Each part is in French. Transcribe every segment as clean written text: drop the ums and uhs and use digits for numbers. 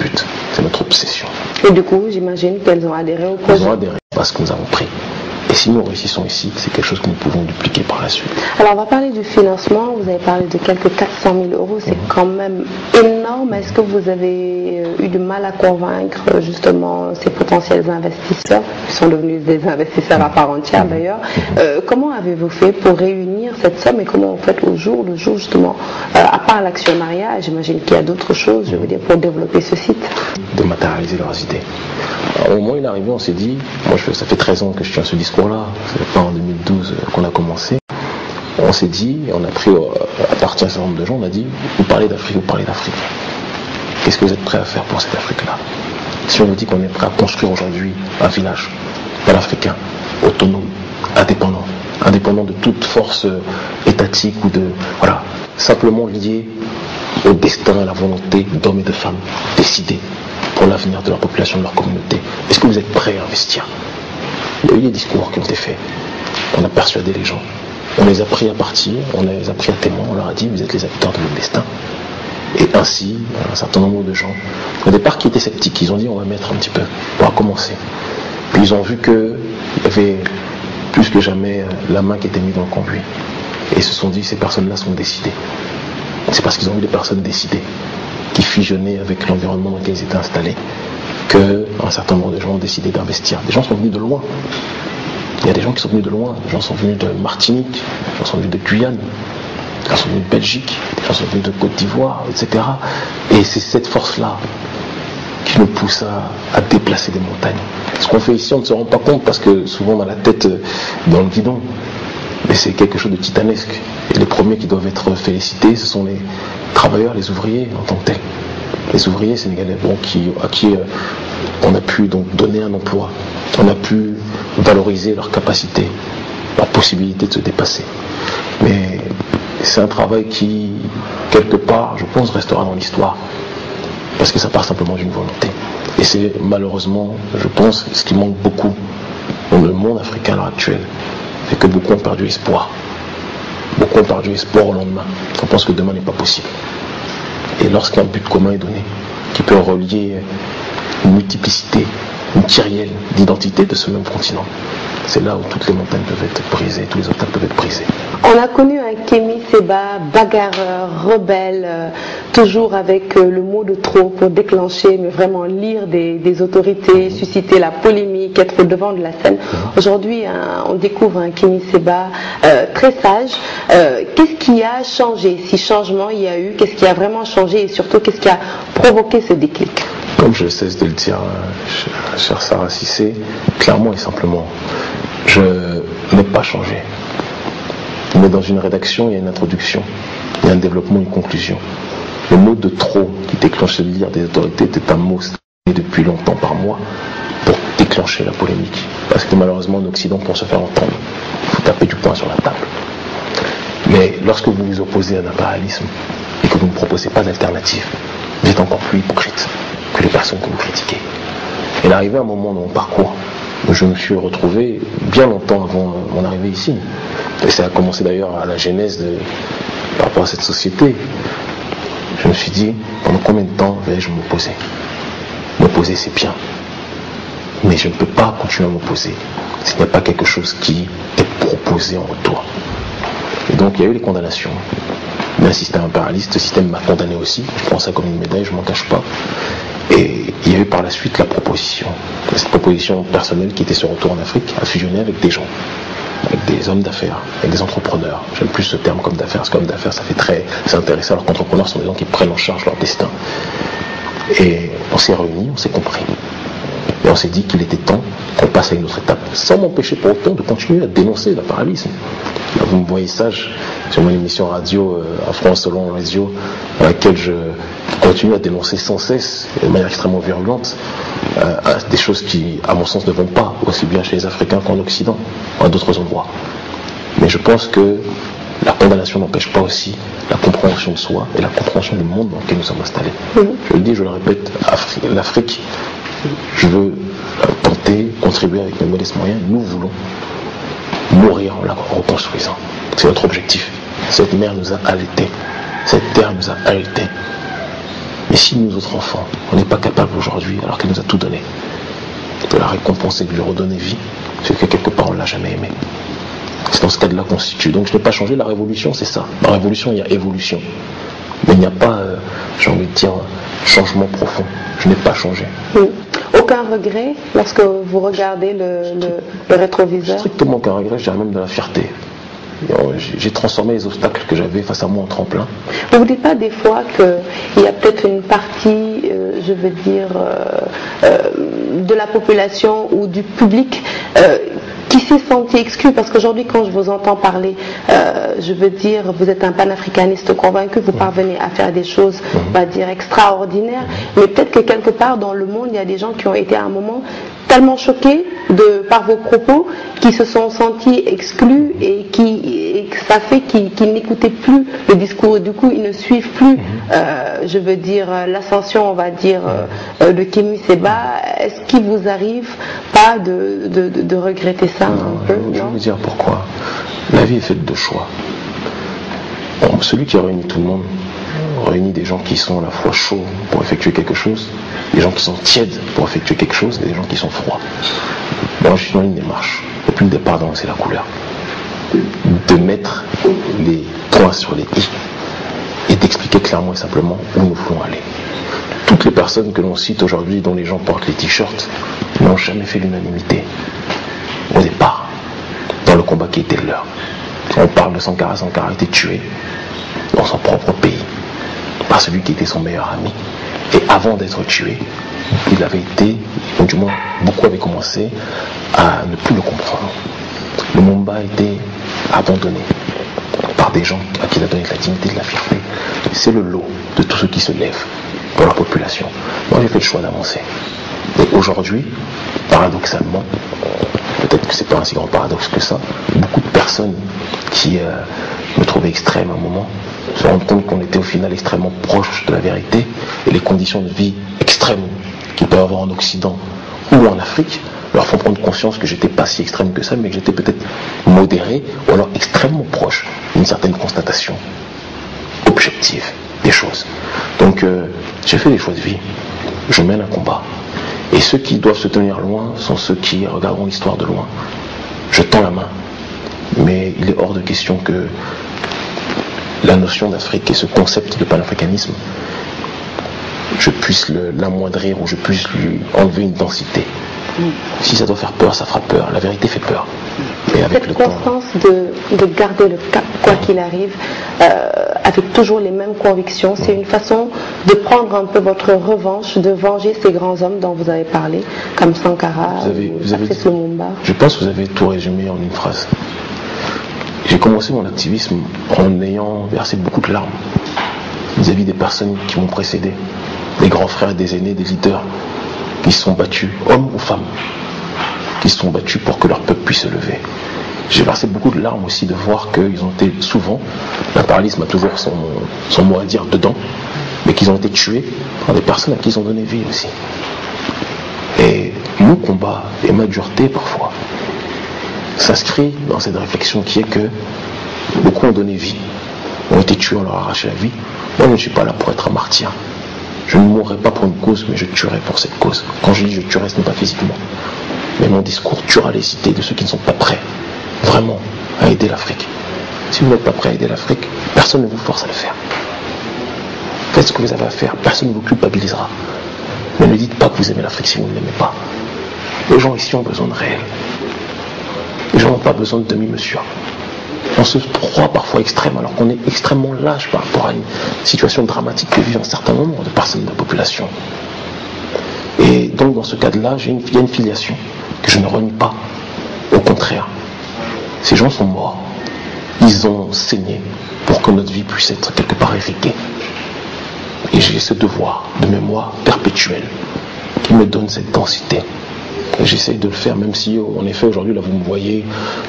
but, c'est notre obsession. Et du coup, j'imagine qu'elles ont adhéré au projet. Elles ont adhéré parce que nous avons pris. Et si nous réussissons ici, c'est quelque chose que nous pouvons dupliquer par la suite. Alors, on va parler du financement. Vous avez parlé de quelques 400 000 euros. C'est quand même énorme. Est-ce que vous avez eu du mal à convaincre justement ces potentiels investisseurs, qui sont devenus des investisseurs à part entière d'ailleurs? Comment avez-vous fait pour réunir cette somme et comment vous faites au jour le jour justement, à part l'actionnariat, j'imagine qu'il y a d'autres choses, je veux dire, pour développer ce site? De matérialiser leurs idées. Alors, au moment où il est arrivé, on s'est dit, moi ça fait 13 ans que je tiens ce discours-là, c'est pas en 2012 qu'on a commencé. On s'est dit, on a pris à partir d'un certain nombre de gens, on a dit, vous parlez d'Afrique, vous parlez d'Afrique. Qu'est-ce que vous êtes prêts à faire pour cette Afrique-là? Si on vous dit qu'on est prêt à construire aujourd'hui un village panafricain, autonome, indépendant de toute force étatique ou de, voilà, simplement lié au destin, à la volonté d'hommes et de femmes, décidés pour l'avenir de leur population, de leur communauté. Est-ce que vous êtes prêts à investir? Il y a eu des discours qui ont été faits. On a persuadé les gens. On les a pris à partir, on les a pris à témoin, on leur a dit, vous êtes les acteurs de votre destin. Et ainsi, un certain nombre de gens, au départ qui étaient sceptiques, ils ont dit, on va mettre un petit peu, on va commencer. Puis ils ont vu qu'il y avait plus que jamais la main qui était mise dans le conduit. Et ils se sont dit, ces personnes-là sont décidées. C'est parce qu'ils ont vu des personnes décidées, qui fusionnaient avec l'environnement dans lequel ils étaient installés, qu'un certain nombre de gens ont décidé d'investir. Des gens sont venus de loin. Il y a des gens qui sont venus de loin. Des gens sont venus de Martinique, des gens sont venus de Guyane, des gens sont venus de Belgique, des gens sont venus de Côte d'Ivoire, etc. Et c'est cette force-là qui nous pousse à déplacer des montagnes. Ce qu'on fait ici, on ne se rend pas compte parce que souvent on a la tête dans le guidon. Mais c'est quelque chose de titanesque. Et les premiers qui doivent être félicités, ce sont les travailleurs, les ouvriers en tant que tels. Les ouvriers sénégalais, bon, à qui on a pu donc donner un emploi. On a pu valoriser leur capacité, leur possibilité de se dépasser. Mais c'est un travail qui, quelque part, je pense, restera dans l'histoire. Parce que ça part simplement d'une volonté. Et c'est malheureusement, je pense, ce qui manque beaucoup dans le monde africain à l'heure actuelle. C'est que beaucoup ont perdu espoir. Beaucoup ont perdu espoir au lendemain. On pense que demain n'est pas possible. Et lorsqu'un but commun est donné, qui peut relier une multiplicité, une kyrielle d'identités de ce même continent, c'est là où toutes les montagnes peuvent être brisées, tous les obstacles peuvent être brisés. On a connu un Kémy Séba bagarreur, rebelle, toujours avec le mot de trop pour déclencher, mais vraiment lire des autorités, susciter la polémique, être au devant de la scène. Aujourd'hui, on découvre un Kémy Séba très sage. Qu'est-ce qui a changé? Si changement il y a eu, qu'est-ce qui a vraiment changé et surtout qu'est-ce qui a provoqué ce déclic? Comme je cesse de le dire, chère Sarah Cissé, clairement et simplement, je n'ai pas changé. Mais dans une rédaction, il y a une introduction, il y a un développement, une conclusion. Le mot de trop qui déclenche le lire des autorités était un mot depuis longtemps par moi pour déclencher la polémique. Parce que malheureusement, en Occident, pour se faire entendre, il faut taper du poing sur la table. Mais lorsque vous vous opposez à un impérialisme et que vous ne proposez pas d'alternative, vous êtes encore plus hypocrite que les personnes que vous critiquez. Il est arrivé un moment dans mon parcours où je me suis retrouvé bien longtemps avant mon arrivée ici. Et ça a commencé d'ailleurs à la genèse par rapport à cette société. Je me suis dit, pendant combien de temps vais-je m'opposer? M'opposer, c'est bien. Mais je ne peux pas continuer à m'opposer s'il n'y a pas quelque chose qui est proposé en retour. Et donc il y a eu les condamnations. Mais un système impérialiste, ce système m'a condamné aussi. Je prends ça comme une médaille, je ne m'en cache pas. Et il y a eu par la suite la proposition. Cette proposition personnelle qui était ce retour en Afrique, à fusionner avec des gens, avec des hommes d'affaires, avec des entrepreneurs. J'aime plus ce terme comme d'affaires, parce qu'homme d'affaires, ça fait c'est intéressant, alors qu'entrepreneurs sont des gens qui prennent en charge leur destin. Et on s'est réunis, on s'est compris. Et on s'est dit qu'il était temps qu'on passe à une autre étape, sans m'empêcher pour autant de continuer à dénoncer l'impérialisme. Là, vous me voyez sage sur mon émission radio à France selon Radio, dans laquelle je continue à dénoncer sans cesse, de manière extrêmement virulente, des choses qui, à mon sens, ne vont pas, aussi bien chez les Africains qu'en Occident, ou à d'autres endroits. Mais je pense que la condamnation n'empêche pas aussi la compréhension de soi et la compréhension du monde dans lequel nous sommes installés. Je le dis, je le répète, l'Afrique, je veux tenter, contribuer avec mes modestes moyens, nous voulons mourir en la reconstruisant. C'est notre objectif. Cette mer nous a allaités, cette terre nous a allaités. Mais si nous autres enfants, on n'est pas capables aujourd'hui, alors qu'elle nous a tout donné, de la récompenser, de lui redonner vie, c'est que quelque part on ne l'a jamais aimé. C'est dans ce cadre-là qu'on se situe. Donc je n'ai pas changé, la révolution c'est ça. Dans la révolution il y a évolution. Mais il n'y a pas, j'ai envie de dire, changement profond. Je n'ai pas changé. Aucun regret lorsque vous regardez le rétroviseur? Strictement aucun regret, je dirais même de la fierté. J'ai transformé les obstacles que j'avais face à moi en tremplin. Vous ne dites pas des fois qu'il y a peut-être une partie, je veux dire, de la population ou du public qui s'est senti exclu, parce qu'aujourd'hui quand je vous entends parler, je veux dire, vous êtes un panafricaniste convaincu, vous parvenez à faire des choses, on va dire, extraordinaires, mais peut-être que quelque part dans le monde, il y a des gens qui ont été à un moment tellement choqués par vos propos, qui se sont sentis exclus et que ça fait qu'ils n'écoutaient plus le discours, et du coup ils ne suivent plus, je veux dire, l'ascension, on va dire, de Kémy Séba. Est-ce qu'il vous arrive pas de regretter ça un peu? Je vais vous dire pourquoi. La vie est faite de choix. Bon, celui qui réunit tout le monde réunit des gens qui sont à la fois chauds pour effectuer quelque chose, des gens qui sont tièdes pour effectuer quelque chose, et des gens qui sont froids. Moi je suis dans une démarche, depuis le départ, donc c'est la couleur, de mettre les points sur les i et d'expliquer clairement et simplement où nous voulons aller. Toutes les personnes que l'on cite aujourd'hui, dont les gens portent les t-shirts, n'ont jamais fait l'unanimité au départ dans le combat qui était le leur. On parle de Sankara. Sankara a été tué dans son propre pays par celui qui était son meilleur ami, et avant d'être tué, il avait été, ou du moins beaucoup avaient commencé à ne plus le comprendre. Le Mumba a été abandonné par des gens à qui il a donné de la dignité, de la fierté. C'est le lot de tous ceux qui se lèvent pour la population. Moi j'ai fait le choix d'avancer. Et aujourd'hui, paradoxalement, peut-être que c'est pas un si grand paradoxe que ça, beaucoup de personnes qui me trouvaient extrême à un moment se rendent compte qu'on était au final extrêmement proche de la vérité, et les conditions de vie extrêmes qu'ils peuvent avoir en Occident ou en Afrique leur font prendre conscience que j'étais pas si extrême que ça, mais que j'étais peut-être modéré ou alors extrêmement proche d'une certaine constatation objective des choses. Donc j'ai fait des choix de vie, je mène un combat, et ceux qui doivent se tenir loin sont ceux qui regarderont l'histoire de loin. Je tends la main, mais il est hors de question que la notion d'Afrique et ce concept de panafricanisme, je puisse l'amoindrir ou je puisse lui enlever une densité. Si ça doit faire peur, ça fera peur. La vérité fait peur. Et avec cette constance de garder le cap, quoi qu'il arrive, avec toujours les mêmes convictions, c'est une façon de prendre un peu votre revanche, de venger ces grands hommes dont vous avez parlé, comme Sankara, Patrice Lumumba. Je pense que vous avez tout résumé en une phrase. J'ai commencé mon activisme en ayant versé beaucoup de larmes vis-à-vis des personnes qui m'ont précédé, des grands frères, des aînés, des leaders qui se sont battus, hommes ou femmes, qui se sont battus pour que leur peuple puisse se lever. J'ai versé beaucoup de larmes aussi de voir qu'ils ont été souvent, l'impérialisme a toujours son mot à dire dedans, mais qu'ils ont été tués par des personnes à qui ils ont donné vie aussi. Et mon combat et ma dureté parfois s'inscrit dans cette réflexion qui est que beaucoup ont donné vie, ont été tués, on leur a arraché la vie. Moi je ne suis pas là pour être un martyr. Je ne mourrai pas pour une cause, mais je tuerai pour cette cause. Quand je dis je tuerai, ce n'est pas physiquement, mais mon discours tuera les idées de ceux qui ne sont pas prêts vraiment à aider l'Afrique. Si vous n'êtes pas prêt à aider l'Afrique, personne ne vous force à le faire. Faites ce que vous avez à faire, personne ne vous culpabilisera. Mais ne dites pas que vous aimez l'Afrique si vous ne l'aimez pas. Les gens ici ont besoin de réel. Les gens n'ont pas besoin de demi-mesure. On se croit parfois extrême alors qu'on est extrêmement lâche par rapport à une situation dramatique que vivent un certain nombre de personnes de la population. Et donc dans ce cadre-là, il y a une filiation que je ne renie pas. Au contraire, ces gens sont morts. Ils ont saigné pour que notre vie puisse être quelque part évoquée. Et j'ai ce devoir de mémoire perpétuelle qui me donne cette densité. Et j'essaye de le faire, même si en effet aujourd'hui là vous me voyez,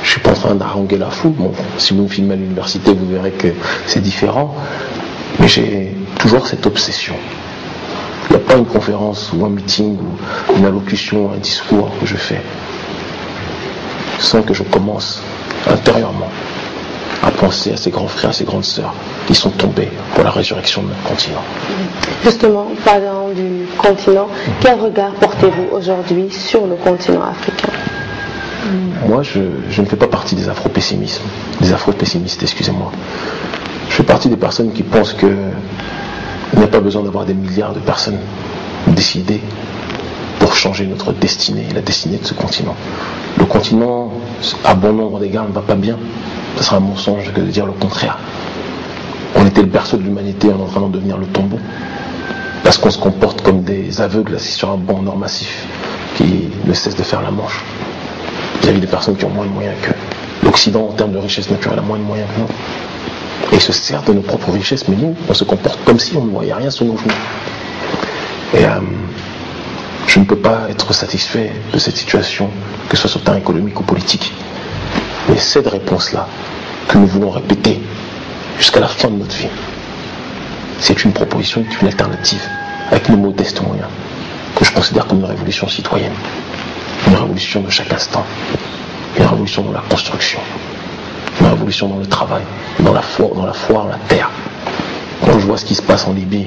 je ne suis pas en train d'haranguer la foule. Bon, si vous me filmez à l'université, vous verrez que c'est différent. Mais j'ai toujours cette obsession. Il n'y a pas une conférence ou un meeting ou une allocution, un discours que je fais sans que je commence intérieurement à penser à ses grands frères, à ses grandes sœurs qui sont tombés pour la résurrection de notre continent. Justement, parlant du continent, quel regard portez-vous aujourd'hui sur le continent africain? Moi, je ne fais pas partie des afro-pessimistes, excusez-moi. Je fais partie des personnes qui pensent qu'il n'y a pas besoin d'avoir des milliards de personnes décidées pour changer notre destinée, la destinée de ce continent. Le continent, à bon nombre d'égards, ne va pas bien. Ce sera un mensonge que de dire le contraire. On était le berceau de l'humanité, on est en train d'en devenir le tombeau. Parce qu'on se comporte comme des aveugles assis sur un banc en or massif qui ne cesse de faire la manche. Vis-à-vis des personnes qui ont moins de moyens qu'eux. L'Occident, en termes de richesse naturelle, a moins de moyens que nous. Et il se sert de nos propres richesses, mais nous, on se comporte comme si on ne voyait rien sous nos genoux. Et je ne peux pas être satisfait de cette situation, que ce soit sur le terrain économique ou politique. Mais cette réponse-là, que nous voulons répéter jusqu'à la fin de notre vie, c'est une proposition, une alternative, avec nos modestes moyens, que je considère comme une révolution citoyenne. Une révolution de chaque instant. Une révolution dans la construction. Une révolution dans le travail, dans la foi, dans la terre. Quand je vois ce qui se passe en Libye,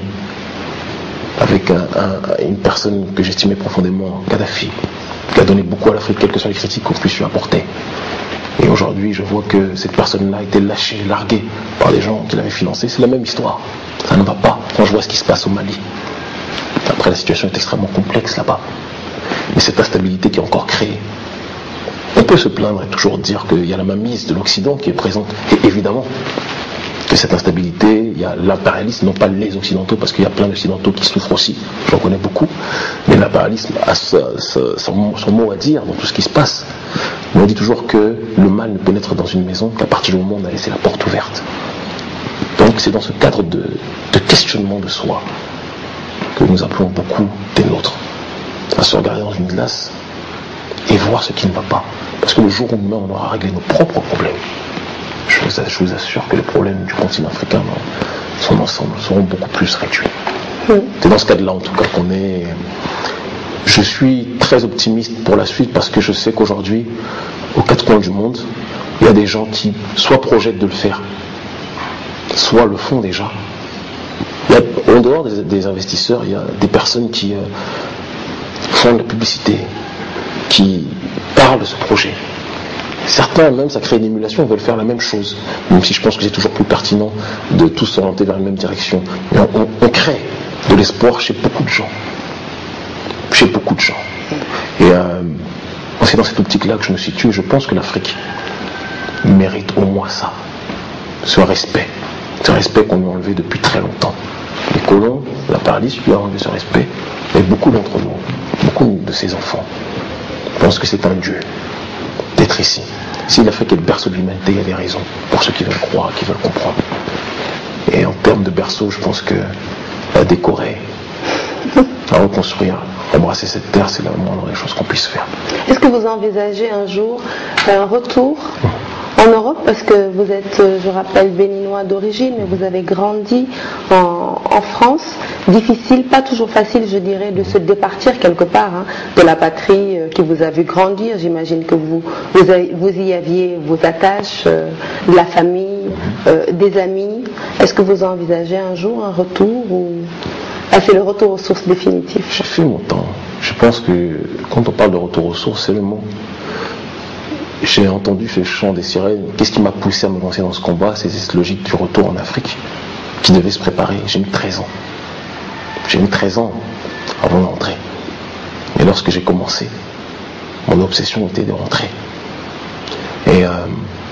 avec une personne que j'estimais profondément, Kadhafi, qui a donné beaucoup à l'Afrique, quelles que soient les critiques qu'on puisse lui apporter. Et aujourd'hui, je vois que cette personne-là a été lâchée, larguée par des gens qui l'avaient financée. C'est la même histoire. Ça ne va pas quand je vois ce qui se passe au Mali. Après, la situation est extrêmement complexe là-bas. Mais cette instabilité qui est encore créée. On peut se plaindre et toujours dire qu'il y a la mainmise de l'Occident qui est présente. Et évidemment que cette instabilité, il y a l'impérialisme, non pas les Occidentaux, parce qu'il y a plein d'Occidentaux qui souffrent aussi, j'en connais beaucoup, mais l'impérialisme a son mot à dire dans tout ce qui se passe. Mais on dit toujours que le mal ne pénètre dans une maison qu'à partir du moment où on a laissé la porte ouverte. Donc c'est dans ce cadre de questionnement de soi que nous appelons beaucoup des nôtres à se regarder dans une glace et voir ce qui ne va pas. Parce que le jour où demain on aura réglé nos propres problèmes, je vous assure que les problèmes du continent africain dans son ensemble seront beaucoup plus réduits. C'est dans ce cadre-là en tout cas qu'on est... Je suis très optimiste pour la suite parce que je sais qu'aujourd'hui, aux quatre coins du monde, il y a des gens qui soit projettent de le faire, soit le font déjà. En dehors des investisseurs, il y a des personnes qui font de la publicité, qui parlent de ce projet. Certains même, ça crée une émulation, veulent faire la même chose, même si je pense que c'est toujours plus pertinent de tous s'orienter vers la même direction. Mais on crée de l'espoir chez beaucoup de gens. Chez beaucoup de gens. Et c'est dans cette optique-là que je me situe. Je pense que l'Afrique mérite au moins ça. Ce respect qu'on lui a enlevé depuis très longtemps. Les colons, l'impérialisme lui a enlevé ce respect. Et beaucoup d'entre nous, beaucoup de ses enfants, pensent que c'est un dieu d'être ici. Si l'Afrique est le berceau de l'humanité, il y a des raisons pour ceux qui veulent croire, qui veulent comprendre. Et en termes de berceau, je pense que la décorer, à reconstruire, embrasser cette terre, c'est la moindre des choses qu'on puisse faire. Est-ce que vous envisagez un jour un retour en Europe, parce que vous êtes, je rappelle, béninois d'origine, mais vous avez grandi en France. Difficile, pas toujours facile, je dirais, de se départir quelque part de la patrie qui vous a vu grandir. J'imagine que vous y aviez vos attaches, de la famille, des amis. Est-ce que vous envisagez un jour un retour ou... c'est le retour aux sources définitif? J'ai fait mon temps. Je pense que quand on parle de retour aux sources, c'est le mot. J'ai entendu ce chant des sirènes. Qu'est-ce qui m'a poussé à me lancer dans ce combat? C'est cette logique du retour en Afrique qui devait se préparer. J'ai mis 13 ans. J'ai mis 13 ans avant d'entrer. Et lorsque j'ai commencé, mon obsession était de rentrer. Et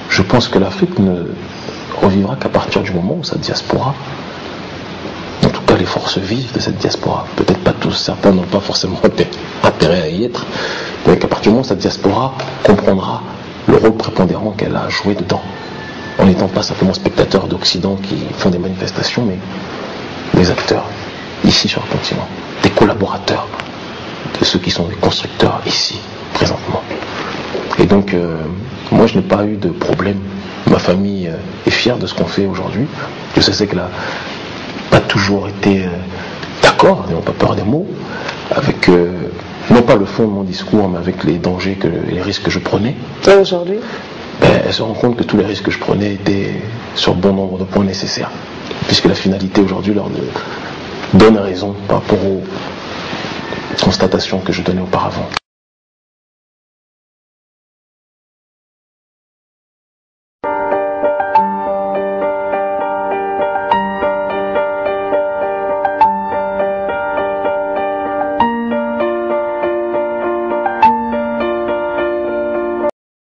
je pense que l'Afrique ne revivra qu'à partir du moment où sa diaspora, en tout cas les forces vives de cette diaspora, peut-être pas tous, certains n'ont pas forcément intérêt à y être, mais qu'à partir du moment où cette diaspora comprendra le rôle prépondérant qu'elle a joué dedans, en n'étant pas simplement spectateurs d'Occident qui font des manifestations, mais des acteurs ici sur le continent, des collaborateurs de ceux qui sont des constructeurs ici, présentement. Et donc, moi je n'ai pas eu de problème. Ma famille est fière de ce qu'on fait aujourd'hui. Je sais qu'elle n'a pas toujours été d'accord, n'ayons pas peur des mots, avec non pas le fond de mon discours, mais avec les dangers et les risques que je prenais. Et aujourd'hui? elle se rend compte que tous les risques que je prenais étaient sur bon nombre de points nécessaires, puisque la finalité aujourd'hui leur donne raison par rapport aux constatations que je donnais auparavant.